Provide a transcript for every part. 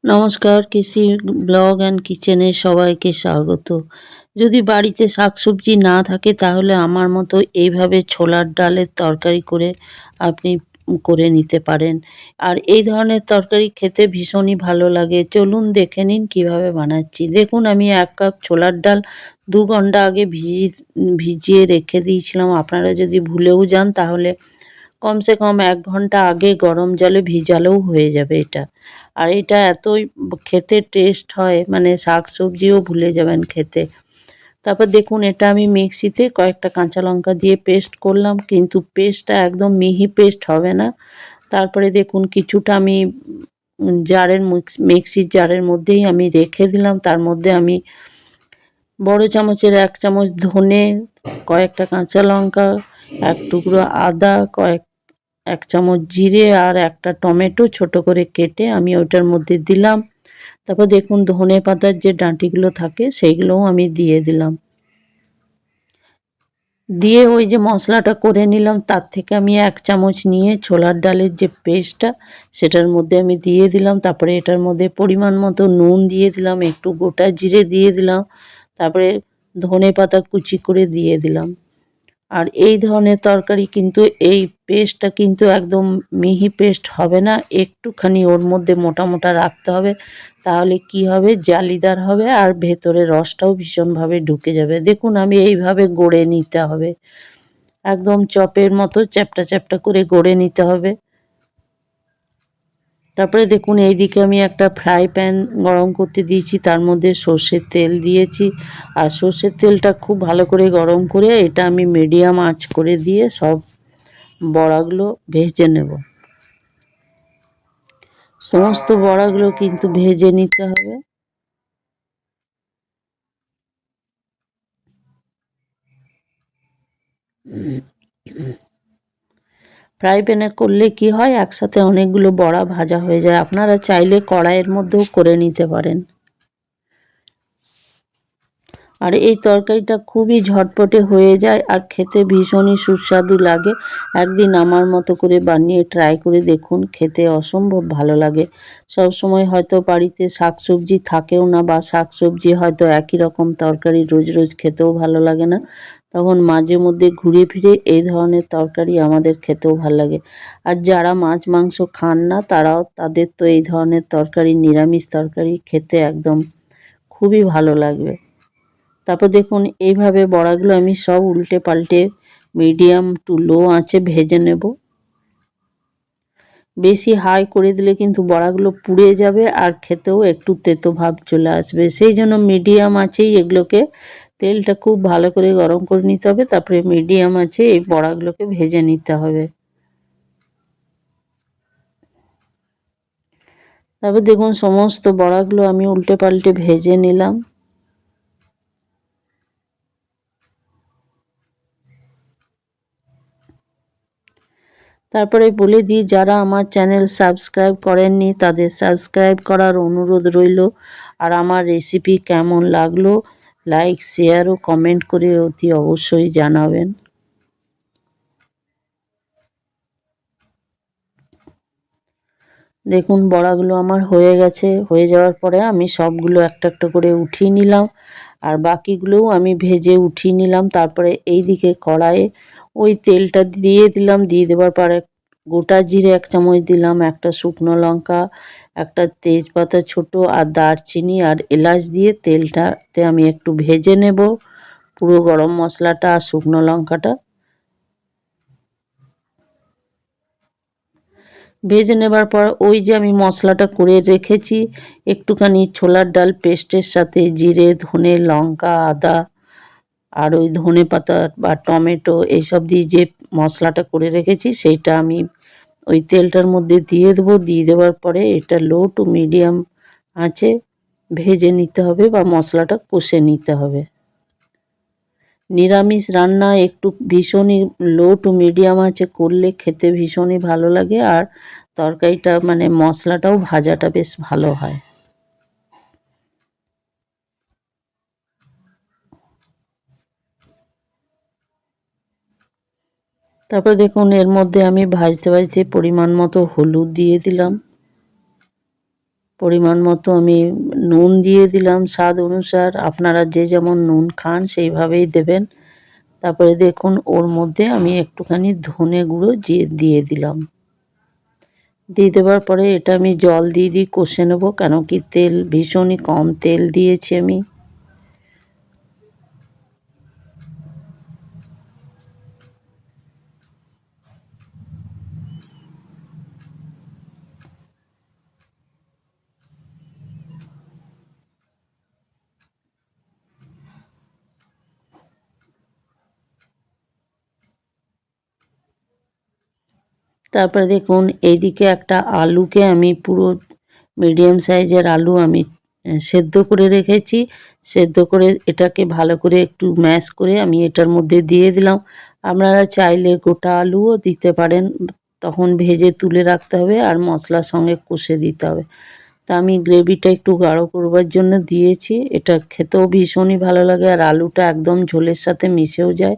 নমস্কার, কৃষি blog and কিচেনে সবাইকে স্বাগত। যদি বাড়িতে শাকসবজি না থাকে তাহলে আমার মতো এইভাবে ছোলার ডালের তরকারি করে আপনি করে নিতে পারেন। আর এই ধরনের তরকারি খেতে ভীষণই ভালো লাগে। চলুন দেখে নিন কিভাবে বানাচ্ছি। দেখুন আমি ১ কাপ ছোলার ডাল ২ ঘন্টা আগে ভিজিয়ে রেখে দিয়েছিলাম। আপনারা যদি ভুলেও যান তাহলে কমসে কম ১ ঘন্টা আগে গরম জলে ভিজালেও হয়ে যাবে এটা। আর এটা এতই খেতে টেস্ট হয়, মানে শাকসবজিও ভুলে যাবেন খেতে। তারপর দেখুন এটা আমি মিক্সিতে কয়েকটা কাঁচা লঙ্কা দিয়ে পেস্ট করলাম, কিন্তু পেস্টটা একদম মিহি পেস্ট হবে না। তারপরে দেখুন কিছুটা আমি মিক্সির জারের মধ্যেই আমি রেখে দিলাম। তার মধ্যে আমি বড় চামচের ১ চামচ ধনে, কয়েকটা কাঁচা লঙ্কা, ১ টুকরো আদা, ১ চামচ জিরে আর একটা টমেটো ছোট করে কেটে আমি ওটার মধ্যে দিলাম। তারপর দেখুন ধনে পাতার যে ডাঁটিগুলো থাকে সেইগুলোও আমি দিয়ে দিলাম। দিয়ে ওই যে মশলাটা করে নিলাম তার থেকে আমি ১ চামচ নিয়ে ছোলার ডালের যে পেস্টটা সেটার মধ্যে আমি দিয়ে দিলাম। তারপরে এটার মধ্যে পরিমাণ মতো নুন দিয়ে দিলাম, একটু গোটা জিরে দিয়ে দিলাম, তারপরে ধনে পাতা কুচি করে দিয়ে দিলাম। আর এই ধরনের তরকারি কিন্তু এই পেস্টটা কিন্তু একদম মিহি পেস্ট হবে না, একটুখানি ওর মধ্যে মোটা মোটা রাখতে হবে। তাহলে কি হবে, জালিদার হবে আর ভেতরে রসটাও ভীষণভাবে ঢুকে যাবে। দেখুন আমি এইভাবে গড়ে নিতে হবে, একদম চপের মতো চ্যাপ্টা চ্যাপ্টা করে গড়ে নিতে হবে। তারপরে দেখুন এইদিকে আমি একটা ফ্রাই প্যান গরম করতে দিয়েছি, তার মধ্যে সর্ষের তেল দিয়েছি। আর সর্ষের তেলটা খুব ভালো করে গরম করে এটা আমি মিডিয়াম আঁচ করে দিয়ে সব বড়াগুলো ভেজে নেব। সমস্ত বড়াগুলো কিন্তু ভেজে নিতে হবে। ফ্রাই প্যানে করলে কি হয়, একসাথে অনেকগুলো বড়া ভাজা হয়ে যায়। আপনারা চাইলে কড়াইয়ের মধ্যেও করে নিতে পারেন। আর এই তরকারিটা খুবই ঝটপটে হয়ে যায় আর খেতে ভীষণই সুস্বাদু লাগে। একদিন আমার মতো করে বানিয়ে ট্রাই করে দেখুন, খেতে অসম্ভব ভালো লাগে। সব সময় হয়তো বাড়িতে শাকসবজি থাকেও না, বা শাকসবজি হয়তো একই রকম তরকারি রোজ রোজ খেতেও ভালো লাগে না, তখন মাঝে মধ্যে ঘুরে ফিরে এই ধরনের তরকারি আমাদের খেতেও ভালো লাগে। আর যারা মাছ মাংস খান না তাদের তো এই ধরনের তরকারি, নিরামিষ তরকারি খেতে একদম খুবই ভালো লাগবে। তারপর দেখুন এইভাবে বড়াগুলো আমি সব উল্টে পাল্টে মিডিয়াম টু লো আঁচে ভেজে নেব। বেশি হাই করে দিলে কিন্তু বড়াগুলো পুড়ে যাবে আর খেতেও একটু তেতো ভাব চলে আসবে। সেই জন্য মিডিয়াম আঁচেই এগুলোকে, তেলটা খুব ভালো করে গরম করে নিতে হবে, তারপরে মিডিয়াম আঁচে এই বড়াগুলোকে ভেজে নিতে হবে। তারপর দেখুন সমস্ত বড়াগুলো আমি উল্টে পাল্টে ভেজে নিলাম। তারপরে বলে দিই, যারা আমার চ্যানেল সাবস্ক্রাইব করেননি তাদের সাবস্ক্রাইব করার অনুরোধ রইল। আর আমার রেসিপি কেমন লাগলো লাইক, শেয়ার ও কমেন্ট করে অতি অবশ্যই জানাবেন। দেখুন বড়াগুলো আমার হয়ে গেছে। হয়ে যাওয়ার পরে আমি সবগুলো একটা একটা করে উঠিয়ে নিলাম, আর বাকিগুলোও আমি ভেজে উঠিয়ে নিলাম। তারপরে এই দিকে কড়াইয়ে ওই তেলটা দিয়ে দিলাম। দিয়ে দেওয়ার পরে গোটা জিরে ১ চামচ দিলাম, একটা শুকনো লঙ্কা, একটা তেজপাতা ছোট, আর দারচিনি আর এলাচ দিয়ে তেলটাতে আমি একটু ভেজে নেব পুরো গরম মশলাটা আর শুকনো লঙ্কাটা। ভেজে নেবার পর ওই যে আমি মশলাটা করে রেখেছি একটুখানি ছোলার ডাল পেস্টের সাথে, জিরে, ধনে, লঙ্কা, আদা আর ওই ধনে পাতা বা টমেটো এইসব দিয়ে যে মশলাটা করে রেখেছি সেইটা আমি ওই তেলটার মধ্যে দিয়ে দেবো। দিয়ে দেওয়ার পরে এটা লো টু মিডিয়াম আঁচে ভেজে নিতে হবে বা মশলাটা কষে নিতে হবে। নিরামিষ রান্না একটু ভীষণই লো টু মিডিয়াম আঁচে করলে খেতে ভীষণই ভালো লাগে, আর তরকারিটা মানে মশলাটাও ভাজাটা বেশ ভালো হয়। তারপর দেখুন এর মধ্যে আমি ভাজতে ভাজতে পরিমাণ মতো হলুদ দিয়ে দিলাম, পরিমাণ মতো আমি নুন দিয়ে দিলাম স্বাদ অনুসার। আপনারা যে যেমন নুন খান সেইভাবেই দেবেন। তারপরে দেখুন ওর মধ্যে আমি একটুখানি ধনে গুঁড়ো দিয়ে দিলাম। দিয়ে দেওয়ার পরে এটা আমি জল দিয়ে কষে নেব, কেন কি তেল ভীষণই কম তেল দিয়েছি আমি। তারপরে দেখুন এইদিকে একটা আলুকে আমি পুরো মিডিয়াম সাইজের আলু আমি সেদ্ধ করে রেখেছি। সেদ্ধ করে এটাকে ভালো করে একটু ম্যাশ করে আমি এটার মধ্যে দিয়ে দিলাম। আপনারা চাইলে গোটা আলুও দিতে পারেন, তখন ভেজে তুলে রাখতে হবে আর মশলার সঙ্গে কষে দিতে হবে। তা আমি গ্রেভিটা একটু গাঢ় করবার জন্য দিয়েছি। এটা খেতেও ভীষণই ভালো লাগে আর আলুটা একদম ঝোলের সাথে মিশেও যায়।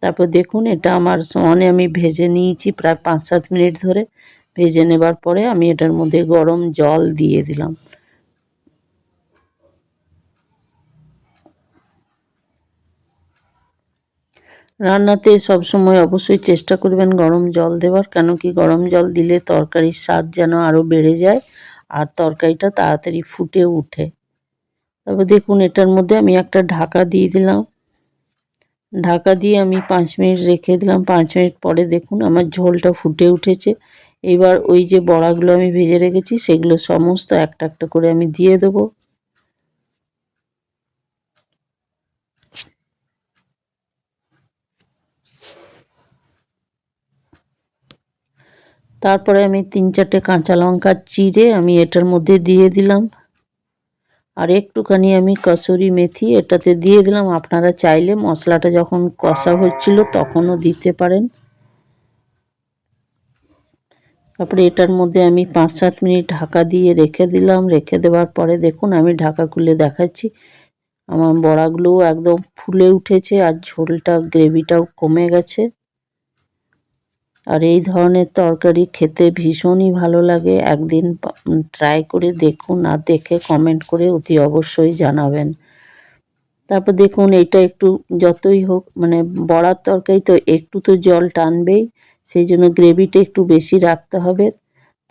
তারপর দেখুন এটা আমার সমানে আমি ভেজে নিয়েছি প্রায় 5-7 মিনিট ধরে। ভেজে নেবার পরে আমি এটার মধ্যে গরম জল দিয়ে দিলাম। রান্নাতে সবসময় অবশ্যই চেষ্টা করবেন গরম জল দেওয়ার, কেন কি গরম জল দিলে তরকারির স্বাদ যেন আরও বেড়ে যায় আর তরকারিটা তাড়াতাড়ি ফুটে ওঠে। তারপর দেখুন এটার মধ্যে আমি একটা ঢাকা দিয়ে দিলাম। ঢাকা দিয়ে আমি 5 মিনিট রেখে দিলাম। 5 মিনিট পরে দেখুন আমার ঝোলটা ফুটে উঠেছে। এবার ওই যে বড়াগুলো আমি ভেজে রেখেছি সেগুলো সমস্ত একটা একটা করে আমি দিয়ে দেবো। তারপরে আমি 3-4টে কাঁচা লঙ্কা চিড়ে আমি এটার মধ্যে দিয়ে দিলাম। আর একটুখানি আমি কসুরি মেথি এটাতে দিয়ে দিলাম। আপনারা চাইলে মশলাটা যখন কষা হচ্ছিল তখনও দিতে পারেন। তারপরে এটার মধ্যে আমি 5-7 মিনিট ঢাকা দিয়ে রেখে দিলাম। রেখে দেওয়ার পরে দেখুন আমি ঢাকা খুলে দেখাচ্ছি। আমার বড়াগুলোও একদম ফুলে উঠেছে আর ঝোলটা গ্রেভিটাও কমে গেছে। আর এই ধরনের তরকারি খেতে ভীষণই ভালো লাগে। একদিন ট্রাই করে দেখুন আর দেখে কমেন্ট করে অতি অবশ্যই জানাবেন। তারপর দেখুন এটা একটু যতই হোক মানে বড়ার তরকারি তো একটু তো জল টানবেই, সেই জন্য গ্রেভিটা একটু বেশি রাখতে হবে।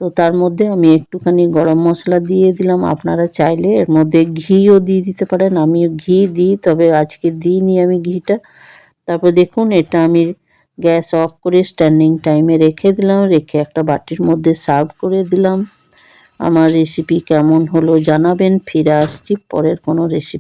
তো তার মধ্যে আমি একটুখানি গরম মশলা দিয়ে দিলাম। আপনারা চাইলে এর মধ্যে ঘিও দিয়ে দিতে পারেন। আমি ঘি দিই, তবে আজকে দিইনি আমি ঘিটা। তারপর দেখুন এটা আমি গ্যাস অফ করে স্ট্যান্ডিং টাইমে রেখে দিলাম। রেখে একটা বাটির মধ্যে সার্ভ করে দিলাম। আমার রেসিপি কেমন হলো জানাবেন। ফিরে আসছি পরের কোনো রেসিপি।